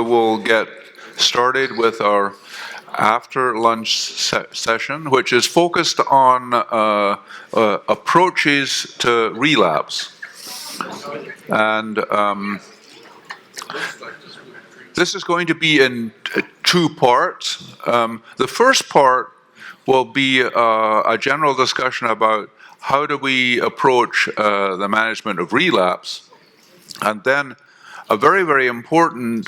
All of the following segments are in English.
will get started with our after lunch session, which is focused on approaches to relapse. And this is going to be in two parts. The first part will be a general discussion about how do we approach the management of relapse, and then a very, very important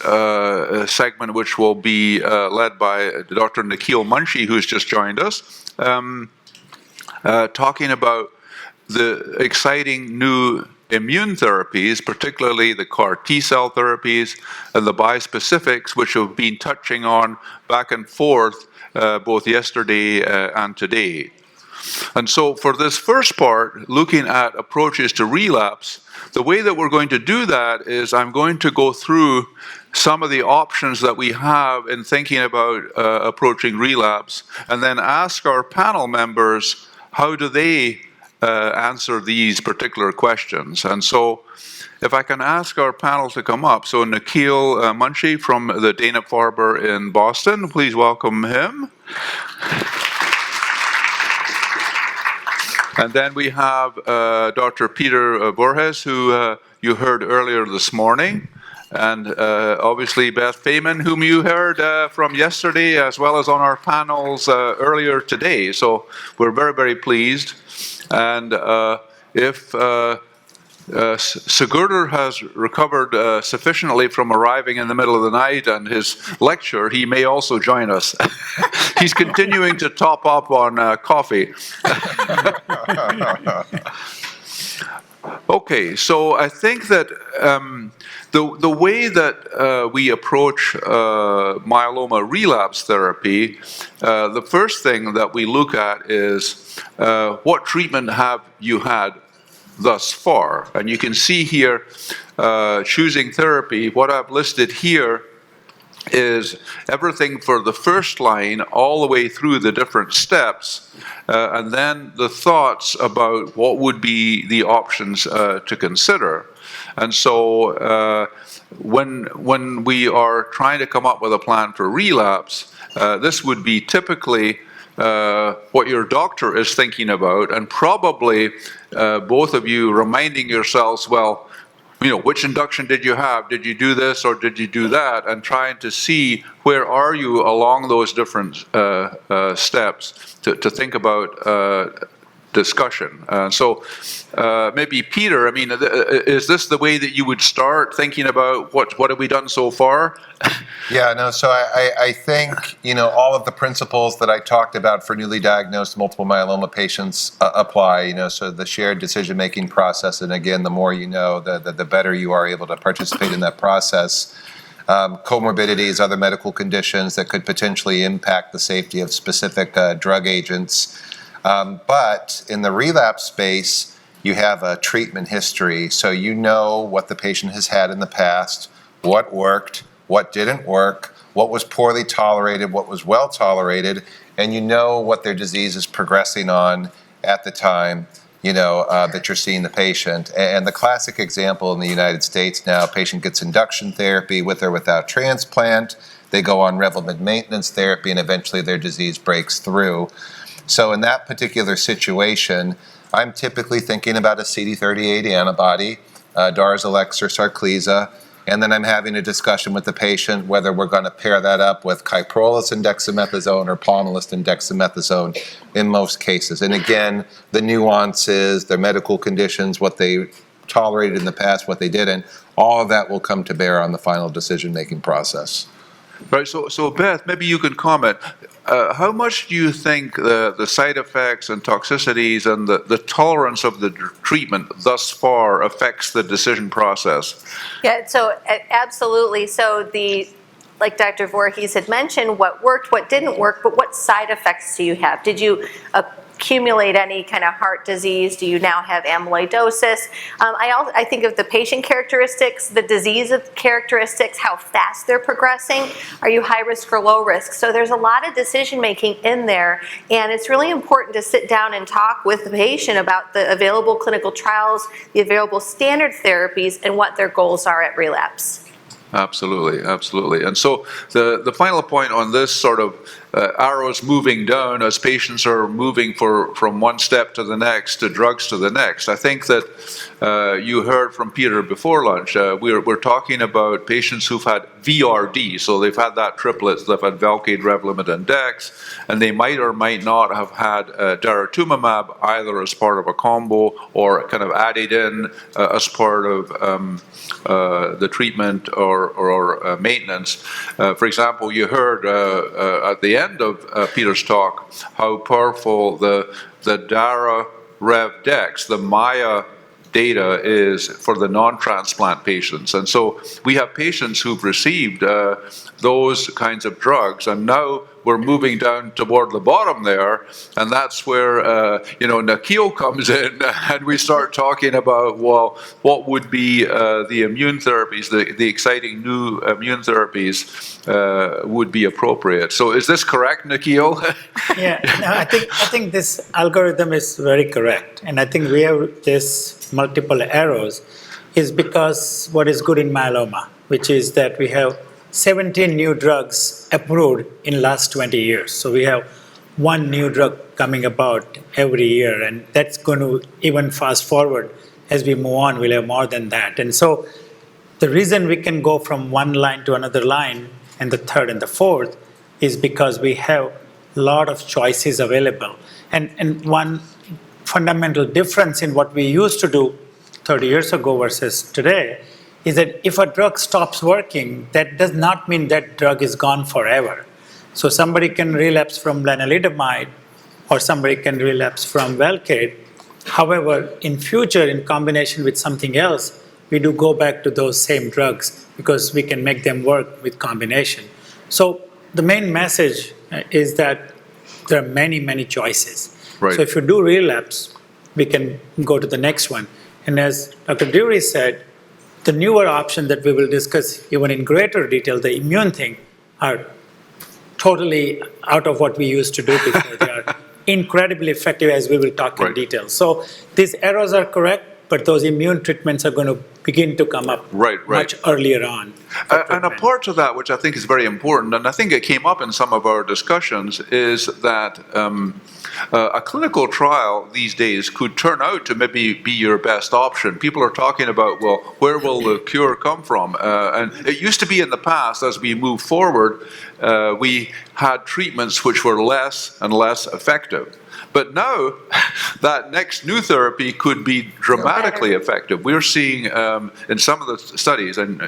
segment which will be led by Dr. Nikhil Munshi, who's just joined us, talking about the exciting new immune therapies, particularly the CAR T-cell therapies and the bispecifics, which we've been touching on back and forth both yesterday and today. And so for this first part, looking at approaches to relapse, the way that we're going to do that is I'm going to go through some of the options that we have in thinking about approaching relapse, and then ask our panel members how do they answer these particular questions. And so if I can ask our panel to come up. So Nikhil Munshi from the Dana-Farber in Boston, please welcome him. And then we have Dr. Peter Voorhees, who you heard earlier this morning, and obviously Beth Faiman, whom you heard from yesterday, as well as on our panels earlier today. So we're very, very pleased. And if Sigurdur has recovered sufficiently from arriving in the middle of the night and his lecture, he may also join us. He's continuing to top up on coffee. Okay, so I think that the way that we approach myeloma relapse therapy, the first thing that we look at is what treatment have you had thus far. And you can see here, choosing therapy, what I've listed here is everything for the first line all the way through the different steps, and then the thoughts about what would be the options to consider. And so when we are trying to come up with a plan for relapse, this would be typically what your doctor is thinking about, and probably both of you reminding yourselves, well, you know, which induction did you have? Did you do this or did you do that? And trying to see where are you along those different steps to think about discussion. So maybe Peter, I mean, is this the way that you would start thinking about what have we done so far? Yeah, no, so I think, you know, all of the principles that I talked about for newly diagnosed multiple myeloma patients apply, you know, so the shared decision-making process, and again, the more you know, the better you are able to participate in that process. Comorbidities, other medical conditions that could potentially impact the safety of specific drug agents. But in the relapse space, you have a treatment history, so you know what the patient has had in the past, what worked, what didn't work, what was poorly tolerated, what was well tolerated, and you know what their disease is progressing on at the time, you know, that you're seeing the patient. And the classic example in the United States now, patient gets induction therapy with or without transplant, they go on Revlimid maintenance therapy, and eventually their disease breaks through. So in that particular situation, I'm typically thinking about a CD38 antibody, Darzalex or Sarclisa, and then I'm having a discussion with the patient whether we're going to pair that up with Kyprolis and dexamethasone or Panelists and dexamethasone in most cases. And again, the nuances, their medical conditions, what they tolerated in the past, what they didn't, all of that will come to bear on the final decision-making process. Right, so Beth, maybe you can comment. How much do you think the side effects and toxicities and the tolerance of the treatment thus far affects the decision process? Yeah, so absolutely. So like Dr. Voorhees had mentioned, what worked, what didn't work, but what side effects do you have? Did you accumulate any kind of heart disease? Do you now have amyloidosis? I think of the patient characteristics, the disease characteristics, how fast they're progressing. Are you high risk or low risk? So there's a lot of decision making in there, and it's really important to sit down and talk with the patient about the available clinical trials, the available standard therapies, and what their goals are at relapse. Absolutely, absolutely. And so the final point on this sort of arrows moving down as patients are moving from one step to the next, to drugs to the next. I think that you heard from Peter before lunch, we're talking about patients who've had VRD, so they've had that triplet, they've had Velcade, Revlimid, and Dex, and they might or might not have had daratumumab either as part of a combo or kind of added in as part of the treatment or maintenance. For example, you heard at the end of Peter's talk how powerful the Dara Rev Dex, the Maya data is for the non-transplant patients. And so we have patients who've received those kinds of drugs, and now we're moving down toward the bottom there, and that's where Nikhil comes in, and we start talking about, well, what would be the immune therapies, the exciting new immune therapies would be appropriate. So is this correct, Nikhil? Yeah, no, I think this algorithm is very correct, and I think we have this multiple arrows is because what is good in myeloma, which is that we have 17 new drugs approved in last 20 years. So we have one new drug coming about every year, and that's going to even fast forward as we move on, we'll have more than that. And so the reason we can go from one line to another line and the third and the fourth is because we have a lot of choices available. And one fundamental difference in what we used to do 30 years ago versus today is that if a drug stops working, that does not mean that drug is gone forever. So somebody can relapse from lenalidomide or somebody can relapse from Velcade. However, in future, in combination with something else, we do go back to those same drugs because we can make them work with combination. So the main message is that there are many, many choices. Right. So if you do relapse, we can go to the next one. And as Dr. Durie said, the newer option that we will discuss even in greater detail, the immune thing, are totally out of what we used to do before. They are incredibly effective, as we will talk in detail. So these arrows are correct, but those immune treatments are going to begin to come up much earlier on. And a part of that, which I think is very important, and I think it came up in some of our discussions, is that a clinical trial these days could turn out to maybe be your best option. People are talking about, well, where will the cure come from? And it used to be in the past, as we move forward, we had treatments which were less and less effective. But now, that next new therapy could be dramatically effective. We're seeing in some of the studies, and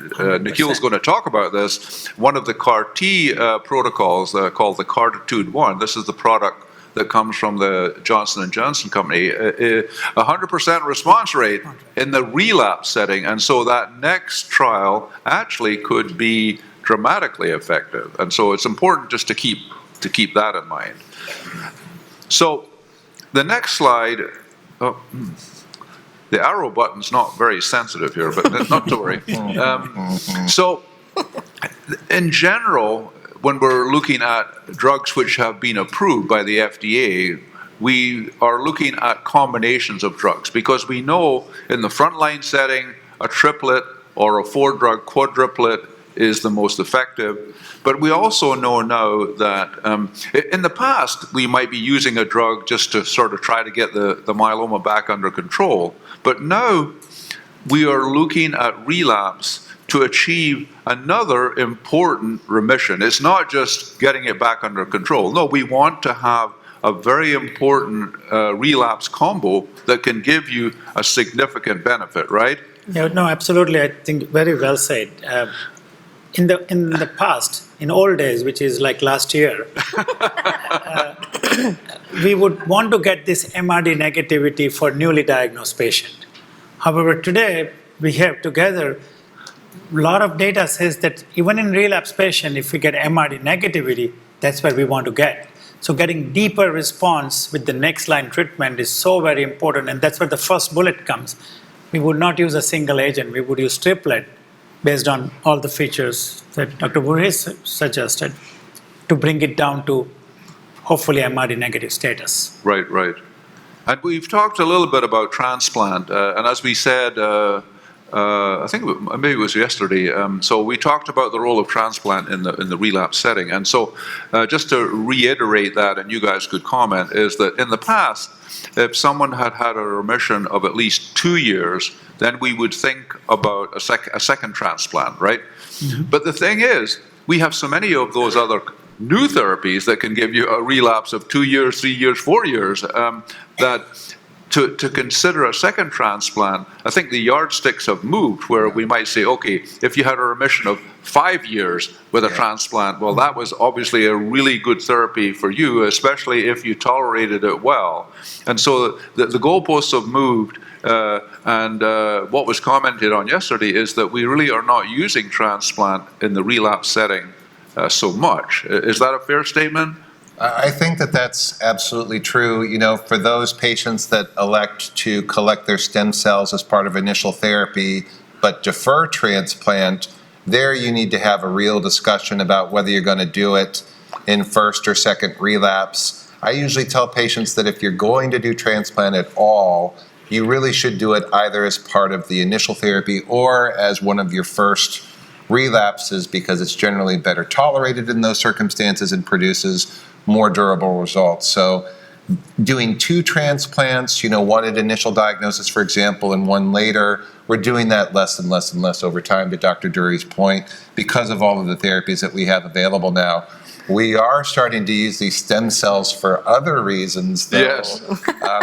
Nikhil is going to talk about this, one of the CAR-T protocols called the CARTITUDE-1. This is the product that comes from the Johnson & Johnson company, 100% response rate in the relapse setting. And so that next trial actually could be dramatically effective. And so it's important just to keep that in mind. So the next slide, the arrow button's not very sensitive here, but not to worry. So in general, when we're looking at drugs which have been approved by the FDA, we are looking at combinations of drugs because we know in the frontline setting, a triplet or a 4-drug quadruplet is the most effective. But we also know now that in the past, we might be using a drug just to sort of try to get the myeloma back under control. But now we are looking at relapse to achieve another important remission. It's not just getting it back under control. No, we want to have a very important relapse combo that can give you a significant benefit, right? Yeah, no, absolutely. I think very well said. In the past, in old days, which is like last year, we would want to get this MRD negativity for newly diagnosed patient. However, today we have together a lot of data says that even in relapse patient, if we get MRD negativity, that's where we want to get. So getting deeper response with the next line treatment is so very important, and that's where the first bullet comes. We would not use a single agent, we would use triplet based on all the features that Dr. Voorhees suggested to bring it down to hopefully MRD negative status. Right, right. And we've talked a little bit about transplant, and as we said, I think maybe it was yesterday. So we talked about the role of transplant in the relapse setting. And so just to reiterate that, and you guys could comment, is that in the past, if someone had had a remission of at least 2 years, then we would think about a second transplant, right? Mm-hmm. But the thing is, we have so many of those other new therapies that can give you a relapse of 2 years, 3 years, 4 years, that to consider a second transplant, I think the yardsticks have moved, where we might say, okay, if you had a remission of 5 years with a transplant, well, that was obviously a really good therapy for you, especially if you tolerated it well. And so the goalposts have moved, and what was commented on yesterday is that we really are not using transplant in the relapse setting so much. Is that a fair statement? I think that that's absolutely true. You know, for those patients that elect to collect their stem cells as part of initial therapy, but defer transplant, there you need to have a real discussion about whether you're going to do it in first or second relapse. I usually tell patients that if you're going to do transplant at all, you really should do it either as part of the initial therapy or as one of your first relapses, because it's generally better tolerated in those circumstances and produces more durable results. So doing 2 transplants, you know, one at initial diagnosis, for example, and one later, we're doing that less and less and less over time, to Dr. Durie's point, because of all of the therapies that we have available now. We are starting to use these stem cells for other reasons, though. Yes.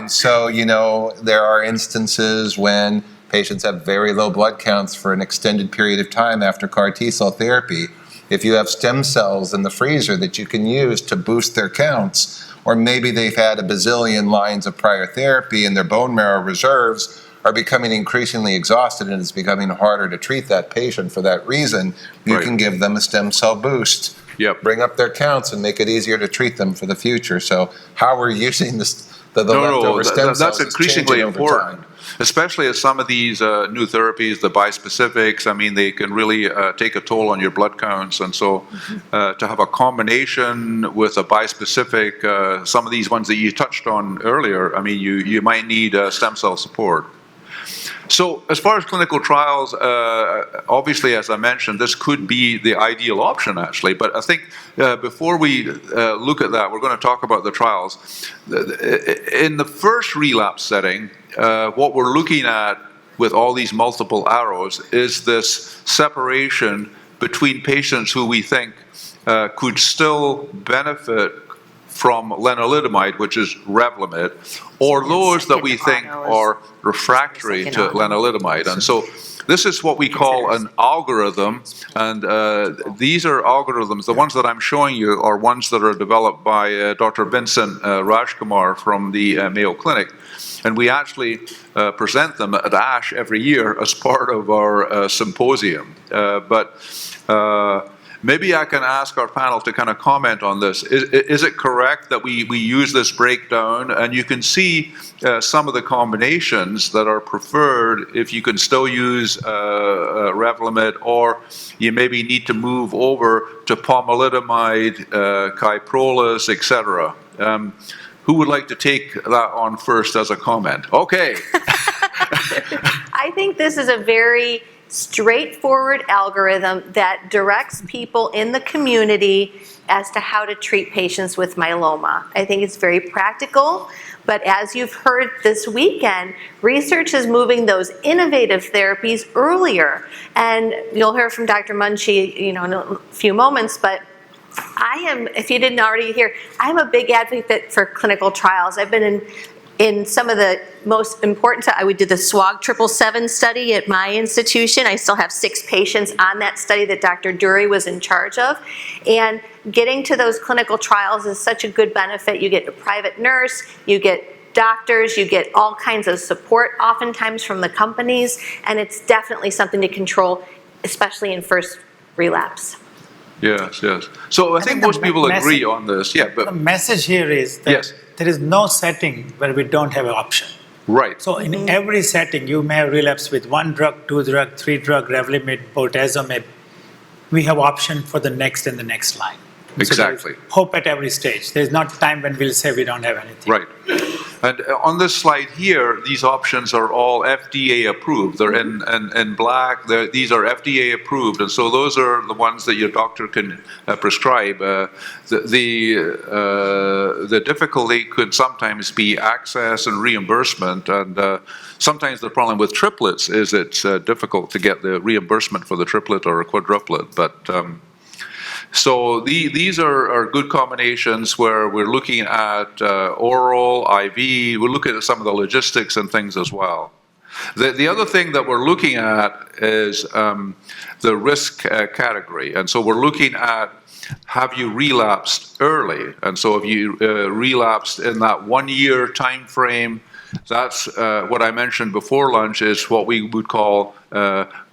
So, you know, there are instances when patients have very low blood counts for an extended period of time after CAR T-cell therapy. If you have stem cells in the freezer that you can use to boost their counts, or maybe they've had a bazillion lines of prior therapy and their bone marrow reserves are becoming increasingly exhausted and it's becoming harder to treat that patient for that reason, you can give them a stem cell boost. Yep. Bring up their counts and make it easier to treat them for the future. So how we're using this, the leftover stem cells, that's increasingly important. Time. Especially as some of these new therapies, the bispecifics, I mean, they can really take a toll on your blood counts. And so to have a combination with a bispecific, some of these ones that you touched on earlier, I mean, you might need stem cell support. So as far as clinical trials, obviously, as I mentioned, this could be the ideal option, actually. But I think before we look at that, we're going to talk about the trials. In the first relapse setting, what we're looking at with all these multiple arrows is this separation between patients who we think could still benefit from lenalidomide, which is Revlimid, or those that we think are refractory to lenalidomide. And so this is what we call an algorithm, and these are algorithms. The ones that I'm showing you are ones that are developed by Dr. Vincent Rajkumar from the Mayo Clinic. And we actually present them at ASH every year as part of our symposium. Maybe I can ask our panel to kind of comment on this. Is it correct that we use this breakdown, and you can see some of the combinations that are preferred if you can still use Revlimid, or you maybe need to move over to pomalidomide, Kyprolis, etc. Who would like to take that on first as a comment? Okay. I think this is a very straightforward algorithm that directs people in the community as to how to treat patients with myeloma. I think it's very practical, but as you've heard this weekend, research is moving those innovative therapies earlier. And you'll hear from Dr. Munshi, in a few moments, but I am, if you didn't already hear, I'm a big advocate for clinical trials. I've been in some of the most important, we did the SWOG 777 study at my institution. I still have 6 patients on that study that Dr. Durie was in charge of. And getting to those clinical trials is such a good benefit. You get a private nurse, you get doctors, you get all kinds of support oftentimes from the companies, and it's definitely something to control, especially in first relapse. Yes. So I think most people agree on this. Yeah, but the message here is that there is no setting where we don't have an option. Right. So in every setting, you may have relapse with 1 drug, 2 drug, 3 drug, Revlimid, bortezomib. We have option for the next and the next line. Exactly. So hope at every stage. There's not time when we'll say we don't have anything. Right. And on this slide here, these options are all FDA approved. They're in black. These are FDA approved, and so those are the ones that your doctor can prescribe. The difficulty could sometimes be access and reimbursement, and sometimes the problem with triplets is it's difficult to get the reimbursement for the triplet or a quadruplet, but so these are good combinations where we're looking at oral, IV, we're looking at some of the logistics and things as well. The other thing that we're looking at is the risk category, and so we're looking at, have you relapsed early? And so if you relapsed in that 1 year time frame, that's what I mentioned before lunch is what we would call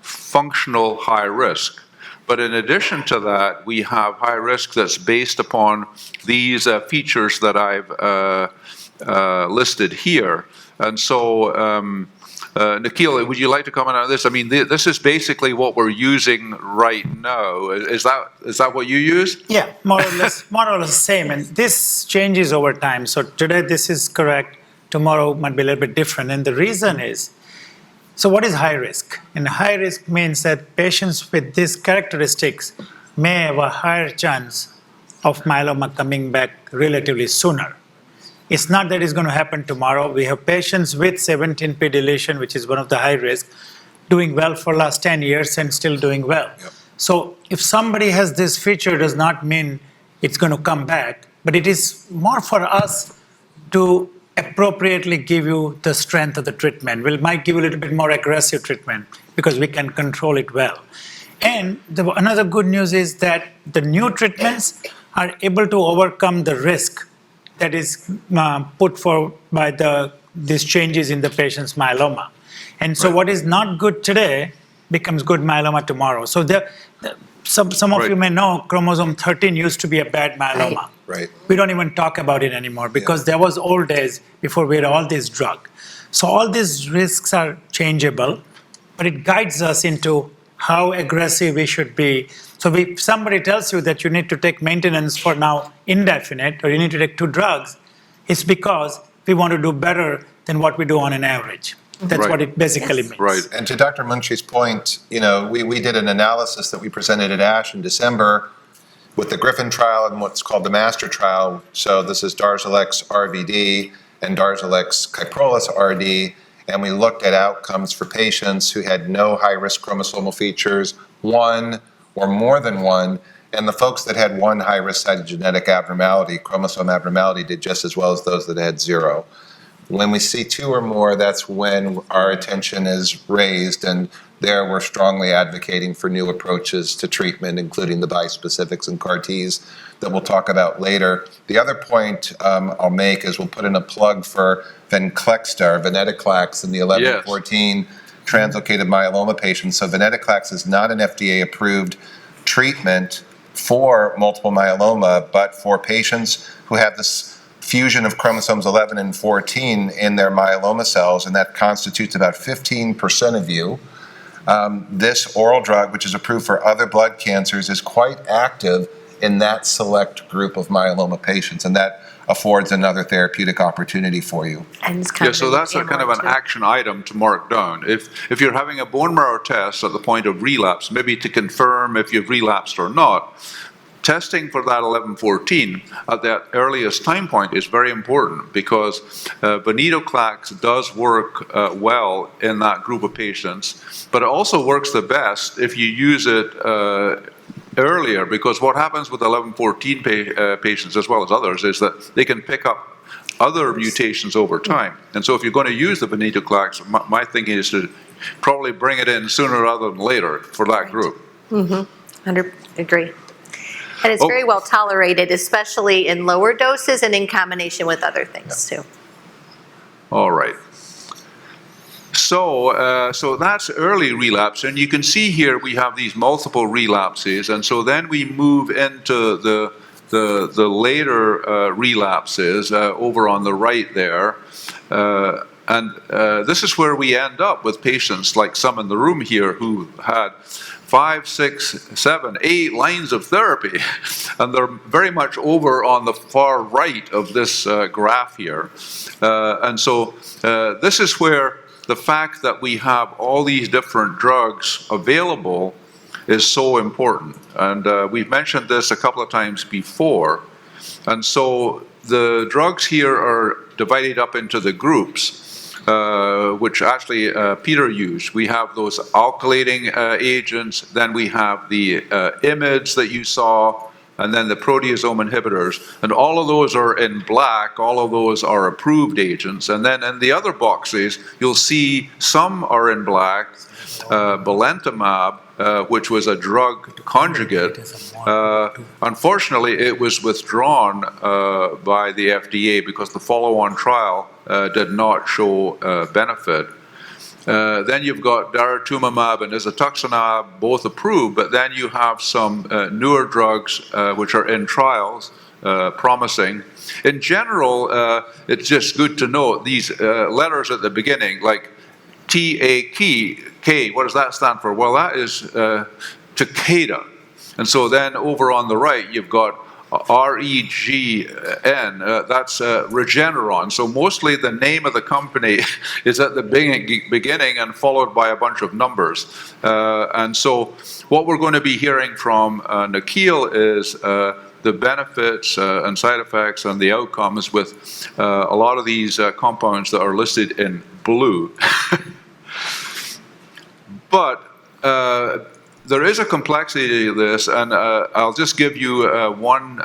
functional high risk. But in addition to that, we have high risk that's based upon these features that I've listed here. And so, Nikhil, would you like to comment on this? I mean, this is basically what we're using right now. Is that what you use? Yeah, more or less the same. And this changes over time. So today this is correct. Tomorrow might be a little bit different. And the reason is, so what is high risk? And high risk means that patients with these characteristics may have a higher chance of myeloma coming back relatively sooner. It's not that it's going to happen tomorrow. We have patients with 17p deletion, which is one of the high risk, doing well for last 10 years and still doing well. Yep. So if somebody has this feature, does not mean it's going to come back, but it is more for us to appropriately give you the strength of the treatment. We might give you a little bit more aggressive treatment because we can control it well. And another good news is that the new treatments are able to overcome the risk that is put forward by these changes in the patient's myeloma. And so what is not good today becomes good myeloma tomorrow. So some of you may know chromosome 13 used to be a bad myeloma. Right. We don't even talk about it anymore because there was old days before we had all this drug. So all these risks are changeable, but it guides us into how aggressive we should be. So if somebody tells you that you need to take maintenance for now indefinite, or you need to take 2 drugs, it's because we want to do better than what we do on an average. That's what it basically means. Right. And to Dr. Munshi's point, we did an analysis that we presented at ASH in December with the Griffin trial and what's called the master trial. So this is Darzalex RVD and Darzalex Kyprolis RD, and we looked at outcomes for patients who had no high-risk chromosomal features, 1 or more than 1, and the folks that had 1 high-risk cytogenetic abnormality, chromosome abnormality, did just as well as those that had 0. When we see 2 or more, that's when our attention is raised, and there we're strongly advocating for new approaches to treatment, including the bispecifics and CAR-Ts that we'll talk about later. The other point I'll make is we'll put in a plug for Venclexta, or venetoclax, in the 11-14 translocated myeloma patients. So venetoclax is not an FDA-approved treatment for multiple myeloma, but for patients who have this fusion of chromosomes 11 and 14 in their myeloma cells, and that constitutes about 15% of you. This oral drug, which is approved for other blood cancers, is quite active in that select group of myeloma patients, and that affords another therapeutic opportunity for you. And so that's a kind of an action item to mark down. If you're having a bone marrow test at the point of relapse, maybe to confirm if you've relapsed or not, testing for that 11-14 at that earliest time point is very important, because venetoclax does work well in that group of patients, but it also works the best if you use it earlier, because what happens with 11-14 patients, as well as others, is that they can pick up other mutations over time. And so if you're going to use the venetoclax, my thinking is to probably bring it in sooner rather than later for that group. Agree. And it's very well tolerated, especially in lower doses and in combination with other things too. All right. So that's early relapse, and you can see here we have these multiple relapses, and so then we move into the later relapses over on the right there, and this is where we end up with patients like some in the room here who had 5, 6, 7, 8 lines of therapy, and they're very much over on the far right of this graph here. And so this is where the fact that we have all these different drugs available is so important. And we've mentioned this a couple of times before. And so the drugs here are divided up into the groups, which actually Peter used. We have those alkylating agents, then we have the IMiDs that you saw, and then the proteasome inhibitors. And all of those are in black, all of those are approved agents. And then in the other boxes, you'll see some are in black, belantamab, which was a drug conjugate. Unfortunately, it was withdrawn by the FDA because the follow-on trial did not show benefit. Then you've got daratumumab and isatuximab, both approved, but then you have some newer drugs which are in trials, promising. In general, it's just good to note these letters at the beginning, like TAK, what does that stand for? Well, that is Takeda. And so then over on the right, you've got REGN, that's Regeneron. So mostly the name of the company is at the beginning and followed by a bunch of numbers. And so what we're going to be hearing from Nikhil is the benefits and side effects and the outcomes with a lot of these compounds that are listed in blue. But there is a complexity to this, and I'll just give you one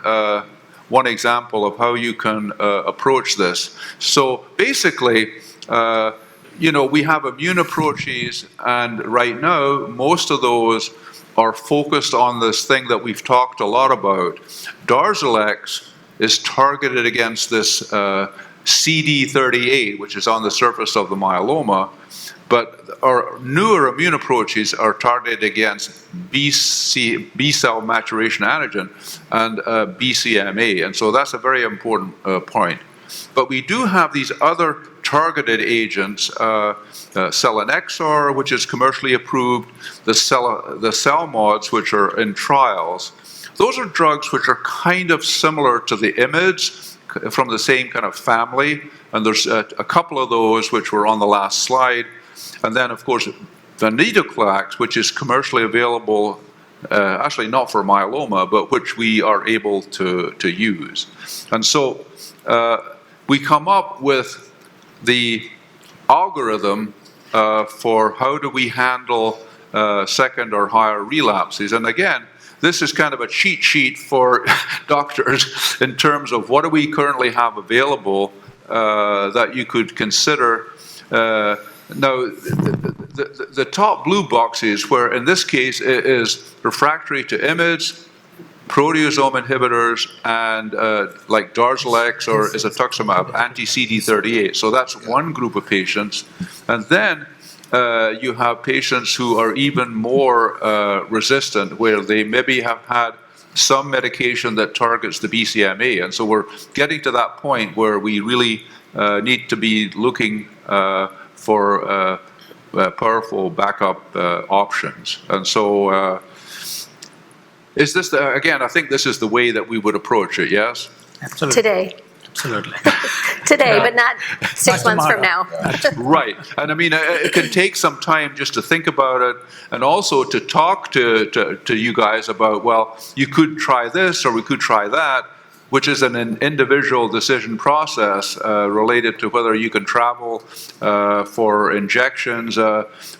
example of how you can approach this. So basically, we have immune approaches, and right now, most of those are focused on this thing that we've talked a lot about. Darzalex is targeted against this CD38, which is on the surface of the myeloma, but our newer immune approaches are targeted against B-cell maturation antigen and BCMA, and so that's a very important point. But we do have these other targeted agents, selinexor, which is commercially approved, the CELMoDs, which are in trials. Those are drugs which are kind of similar to the IMiDs, from the same kind of family, and there's a couple of those which were on the last slide. And then, of course, venetoclax, which is commercially available, actually not for myeloma, but which we are able to use. And so we come up with the algorithm for how do we handle second or higher relapses. And again, this is kind of a cheat sheet for doctors in terms of what do we currently have available that you could consider. Now, the top blue boxes, where in this case it is refractory to IMiDs, proteasome inhibitors, and like Darzalex or isatuximab, anti-CD38. So that's one group of patients. And then you have patients who are even more resistant, where they maybe have had some medication that targets the BCMA. And so we're getting to that point where we really need to be looking for powerful backup options. And so is this, again, I think this is the way that we would approach it, yes? Absolutely. Today. Absolutely. Today, but not 6 months from now. Right. And I mean, it can take some time just to think about it, and also to talk to you guys about, well, you could try this or we could try that, which is an individual decision process related to whether you can travel for injections.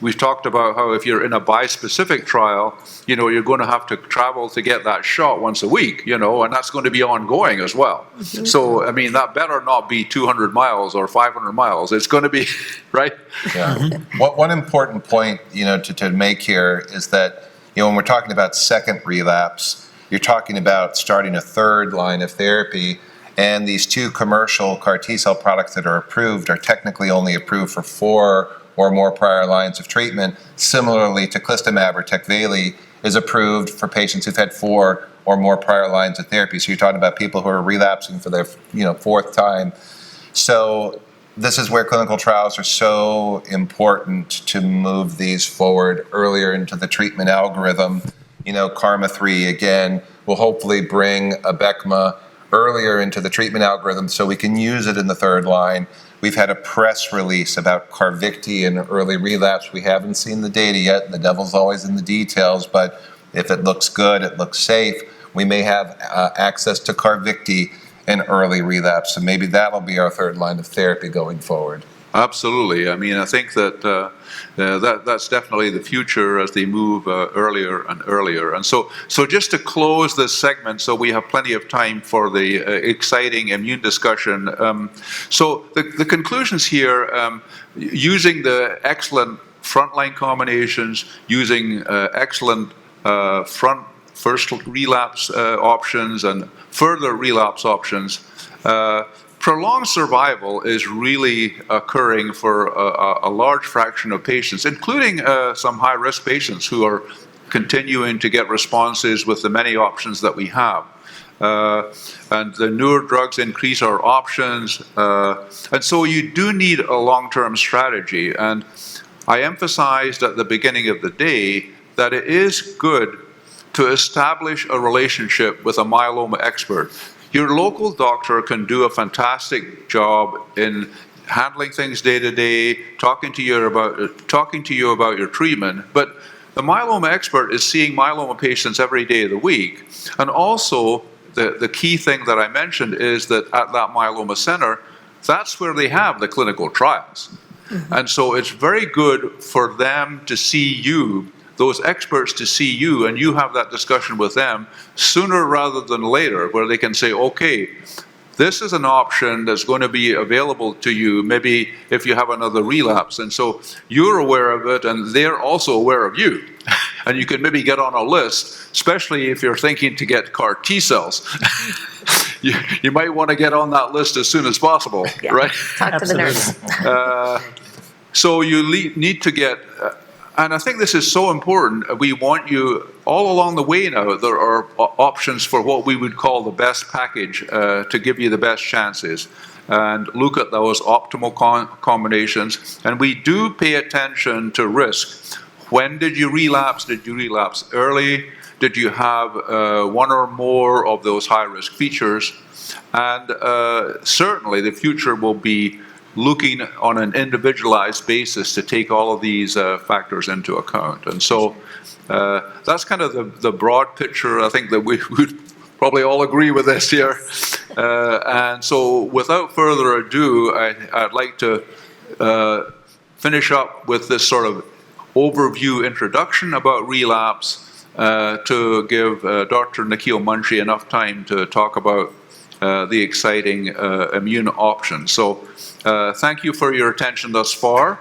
We've talked about how if you're in a bispecific trial, you're going to have to travel to get that shot once a week, and that's going to be ongoing as well. Mm-hmm. So, I mean, that better not be 200 miles or 500 miles. It's going to be, right? Yeah. One important point, to make here is that, when we're talking about second relapse, you're talking about starting a third line of therapy, and these two commercial CAR T-cell products that are approved are technically only approved for 4 or more prior lines of treatment. Similarly, teclistamab or Tecvayli is approved for patients who've had 4 or more prior lines of therapy. So you're talking about people who are relapsing for their 4th time. So this is where clinical trials are so important to move these forward earlier into the treatment algorithm. KarMMa-3, again, will hopefully bring Abecma earlier into the treatment algorithm so we can use it in the third line. We've had a press release about Carvykti in early relapse. We haven't seen the data yet, and the devil's always in the details, but if it looks good, it looks safe, we may have access to Carvykti in early relapse, and maybe that'll be our third line of therapy going forward. Absolutely. I mean, I think that that's definitely the future as they move earlier and earlier. And so just to close this segment, so we have plenty of time for the exciting immune discussion. So the conclusions here, using the excellent frontline combinations, using excellent first relapse options and further relapse options, prolonged survival is really occurring for a large fraction of patients, including some high-risk patients who are continuing to get responses with the many options that we have. And the newer drugs increase our options. And so you do need a long-term strategy. And I emphasized at the beginning of the day that it is good to establish a relationship with a myeloma expert. Your local doctor can do a fantastic job in handling things day to day, talking to you about your treatment, but the myeloma expert is seeing myeloma patients every day of the week. And also, the key thing that I mentioned is that at that myeloma center, that's where they have the clinical trials. Mm-hmm. And so it's very good for them to see you, those experts to see you, and you have that discussion with them sooner rather than later, where they can say, okay, this is an option that's going to be available to you maybe if you have another relapse. And so you're aware of it, and they're also aware of you. And you can maybe get on a list, especially if you're thinking to get CAR T cells. You might want to get on that list as soon as possible, yeah. Right? Talk to the nurse. So you need to get... And I think this is so important. We want you, all along the way now, there are options for what we would call the best package to give you the best chances. And look at those optimal combinations. And we do pay attention to risk. When did you relapse? Did you relapse early? Did you have one or more of those high-risk features? And certainly the future will be looking on an individualized basis to take all of these factors into account. And so that's kind of the broad picture. I think that we would probably all agree with this here. And so without further ado, I'd like to finish up with this sort of overview introduction about relapse to give Dr. Nikhil Munshi enough time to talk about the exciting immune options. So thank you for your attention thus far.